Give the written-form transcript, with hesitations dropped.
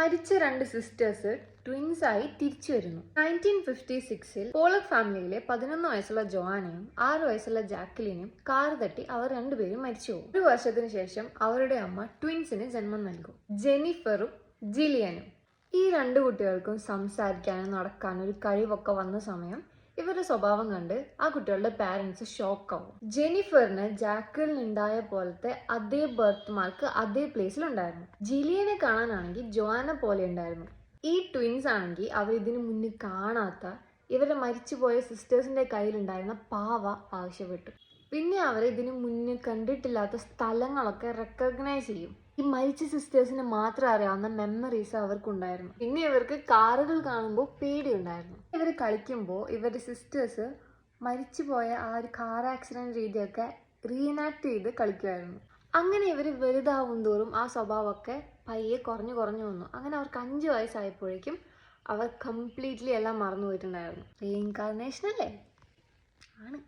മരിച്ച 2 sisters twins ആയി തിരിച്ചു വരുന്നു. 1956-ൽ പോളക് ഫാമിലിയിലെ 11 വയസ്സുള്ള ജോആനയും 6 വയസ്സുള്ള ജാക്വലിനും കാർ തട്ടി അവർ രണ്ടുപേരും മരിച്ചു പോകും. 1 വർഷത്തിന് ശേഷം അവരുടെ അമ്മ ട്വിൻസിന് ജന്മം നൽകും, ജെന്നിഫറും ജിലിയനും. ഈ 2 കുട്ടികൾക്കും സംസാരിക്കാനും നടക്കാനും ഒരു കഴിവൊക്കെ വന്ന സമയം ഇവരുടെ സ്വഭാവം കണ്ട് ആ കുട്ടികളുടെ പാരൻസ് ഷോക്കാവും. ജെന്നിഫറിന് ജാക്വലിന് ഉണ്ടായ പോലത്തെ അതേ ബർത്ത് മാർക്ക് അതേ പ്ലേസിൽ ഉണ്ടായിരുന്നു. ജിലിയനെ കാണാനാണെങ്കിൽ ജോആന പോലെ ഉണ്ടായിരുന്നു. ഈ ട്വിൻസ് ആണെങ്കിൽ അവർ ഇതിനു മുന്നേ കാണാത്ത ഇവരുടെ മരിച്ചുപോയ സിസ്റ്റേഴ്സിന്റെ കയ്യിലുണ്ടായിരുന്ന പാവ ആവശ്യപ്പെട്ടു. പിന്നെ അവർ ഇതിനു മുന്നേ കണ്ടിട്ടില്ലാത്ത സ്ഥലങ്ങളൊക്കെ റെക്കഗ്നൈസ് ചെയ്യും. ഈ മരിച്ച സിസ്റ്റേഴ്സിന് മാത്രം അറിയാവുന്ന മെമ്മറീസ് അവർക്കുണ്ടായിരുന്നു. പിന്നെ ഇവർക്ക് കാറുകൾ കാണുമ്പോൾ പേടിയുണ്ടായിരുന്നു. ഇവർ കളിക്കുമ്പോൾ ഇവരുടെ സിസ്റ്റേഴ്സ് മരിച്ചുപോയ ആ ഒരു കാർ ആക്സിഡന്റ് രീതിയൊക്കെ റീനാക്ട് ചെയ്ത് കളിക്കുമായിരുന്നു. അങ്ങനെ ഇവർ വലുതാവും തോറും ആ സ്വഭാവമൊക്കെ പയ്യെ കുറഞ്ഞു വന്നു. അങ്ങനെ അവർക്ക് 5 വയസ്സായപ്പോഴേക്കും അവർ കംപ്ലീറ്റ്ലി എല്ലാം മറന്നു പോയിട്ടുണ്ടായിരുന്നു. റീഇൻകാർനേഷൻ അല്ലേ? ആണ്.